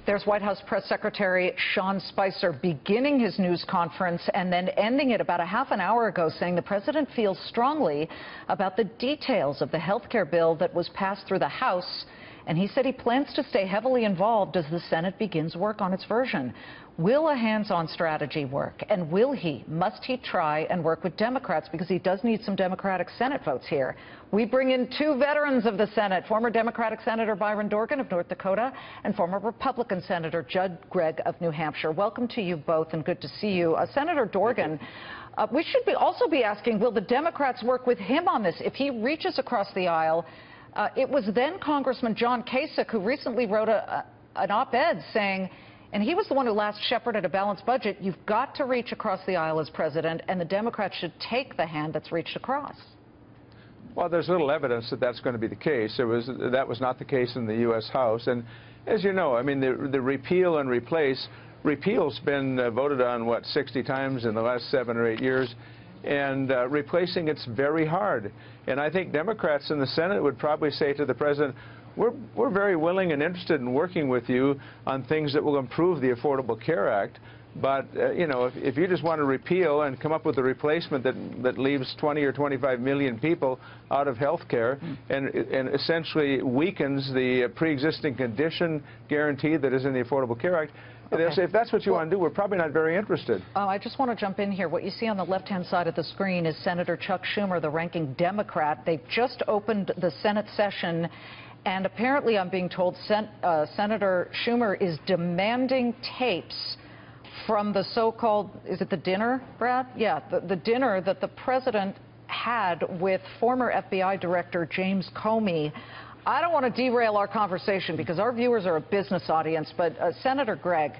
There's White House Press Secretary Sean Spicer beginning his news conference and then ending it about a half an hour ago, saying the president feels strongly about the details of the health care bill that was passed through the House. And he said he plans to stay heavily involved as the Senate begins work on its version. Will a hands-on strategy work? And must he try and work with Democrats? Because he does need some Democratic Senate votes here. We bring in two veterans of the Senate, former Democratic Senator Byron Dorgan of North Dakota and former Republican Senator Judd Gregg of New Hampshire. Welcome to you both and good to see you. Senator Dorgan, we should also be asking, will the Democrats work with him on this? If he reaches across the aisle, it was then Congressman John Kasich who recently wrote an op-ed saying, and he was the one who last shepherded a balanced budget, you've got to reach across the aisle as president, and the Democrats should take the hand that's reached across. Well, there's little evidence that that's going to be the case. That was not the case in the U.S. House. And as you know, I mean, the repeal and replace, repeal's been voted on, what, 60 times in the last 7 or 8 years. And replacing it's very hard. And I think Democrats in the Senate would probably say to the president, we're very willing and interested in working with you on things that will improve the Affordable Care Act. But, you know, if you just want to repeal and come up with a replacement that leaves 20 or 25 million people out of health care and essentially weakens the pre-existing condition guarantee that is in the Affordable Care Act, okay, if that's what you want to do, we're probably not very interested. I just want to jump in here. What you see on the left-hand side of the screen is Senator Chuck Schumer, the ranking Democrat. They've just opened the Senate session, and apparently, I'm being told, Senator Schumer is demanding tapes from the so-called, is it the dinner, Brad? Yeah, the dinner that the president had with former FBI Director James Comey. I don't want to derail our conversation because our viewers are a business audience, but Senator Gregg,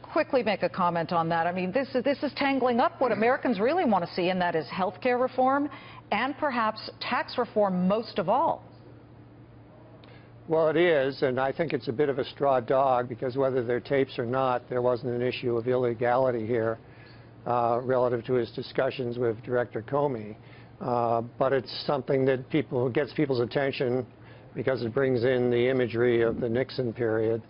quickly make a comment on that. I mean, this is tangling up what Americans really want to see, and that is health care reform and perhaps tax reform most of all. Well, it is, and I think it's a bit of a straw dog because whether they're tapes or not, there wasn't an issue of illegality here relative to his discussions with Director Comey. But it's something that gets people's attention because it brings in the imagery of the Nixon period.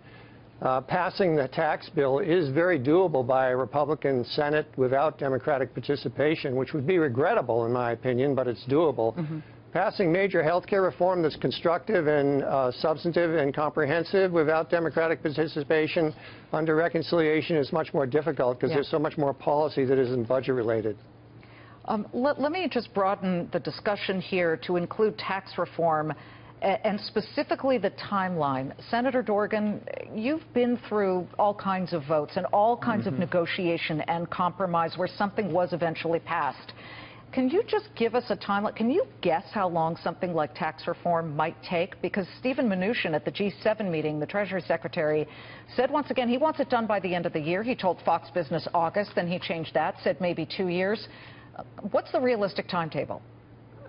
Passing the tax bill is very doable by a Republican Senate without Democratic participation, which would be regrettable in my opinion, but it's doable. Passing major health care reform that's constructive and substantive and comprehensive without Democratic participation under reconciliation is much more difficult because there's so much more policy that isn't budget related. Let me just broaden the discussion here to include tax reform and specifically the timeline. Senator Dorgan, you've been through all kinds of votes and all kinds of negotiation and compromise where something was eventually passed. Can you just give us a timeline? Can you guess how long something like tax reform might take? Because Stephen Mnuchin at the G7 meeting, the Treasury Secretary, said once again he wants it done by the end of the year. He told Fox Business August, then he changed that, said maybe 2 years. What's the realistic timetable?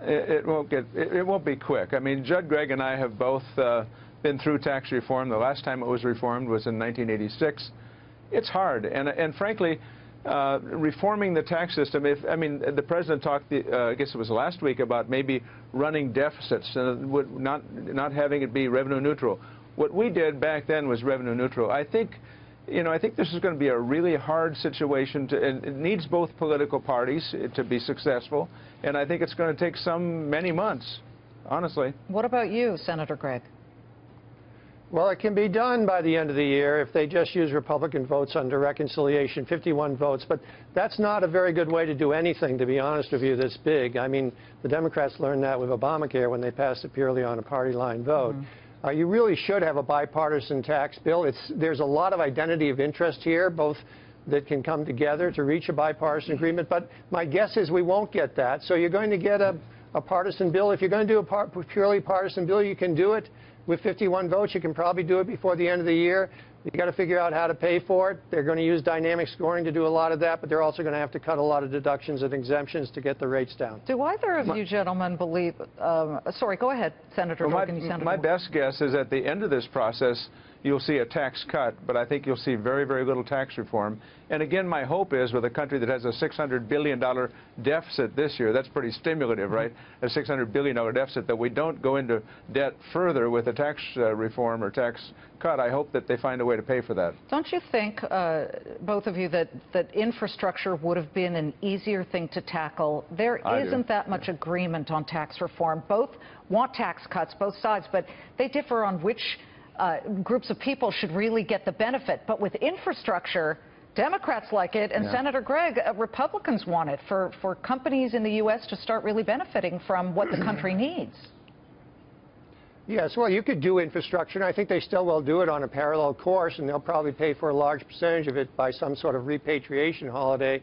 It won't be quick. I mean, Judd Gregg and I have both been through tax reform. The last time it was reformed was in 1986. It's hard, and frankly, reforming the tax system, the president talked, I guess it was last week, about maybe running deficits and not having it be revenue neutral. What we did back then was revenue neutral. I think this is going to be a really hard situation, and it needs both political parties to be successful, and I think it's going to take many months, honestly. What about you, Senator Gregg? Well, it can be done by the end of the year if they just use Republican votes under reconciliation, 51 votes. But that's not a very good way to do anything, to be honest with you, this big. I mean, the Democrats learned that with Obamacare when they passed it purely on a party line vote. You really should have a bipartisan tax bill. There's a lot of identity of interest here, both that can come together to reach a bipartisan agreement. But my guess is we won't get that. So you're going to get a partisan bill. If you're going to do a purely partisan bill, you can do it. With 51 votes, you can probably do it before the end of the year. You've got to figure out how to pay for it. They're going to use dynamic scoring to do a lot of that, but they're also going to have to cut a lot of deductions and exemptions to get the rates down. Do either of you gentlemen believe... sorry, go ahead, Senator Dorgan. My best guess is at the end of this process, you'll see a tax cut, but I think you'll see very, very little tax reform. And again, my hope is with a country that has a $600 billion deficit this year, that's pretty stimulative, right? A $600 billion deficit, that we don't go into debt further with a tax reform or tax cut. I hope that they find a way to pay for that. Don't you think, both of you, that infrastructure would have been an easier thing to tackle? There isn't that much agreement on tax reform. Both want tax cuts, both sides, but they differ on which groups of people should really get the benefit. But with infrastructure, Democrats like it, and Senator Gregg, Republicans want it for companies in the U.S. to start really benefiting from what the country needs. Yes, well, you could do infrastructure, and I think they still will do it on a parallel course, and they'll probably pay for a large percentage of it by some sort of repatriation holiday.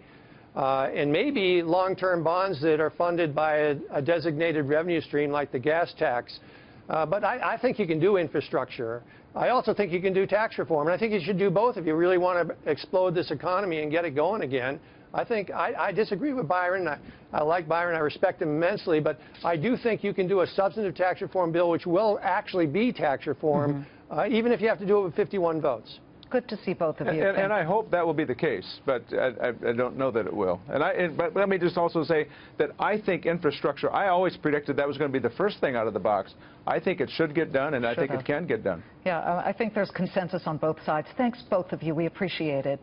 And maybe long-term bonds that are funded by a designated revenue stream like the gas tax. But I think you can do infrastructure. I also think you can do tax reform, and I think you should do both if you really want to explode this economy and get it going again. I disagree with Byron. I like Byron. I respect him immensely. But I do think you can do a substantive tax reform bill which will actually be tax reform, even if you have to do it with 51 votes. Good to see both of you. And I hope that will be the case, but I don't know that it will. But let me just also say that I think infrastructure, I always predicted that was going to be the first thing out of the box. I think it should get done, and I think it can get done. Yeah, I think there's consensus on both sides. Thanks, both of you. We appreciate it.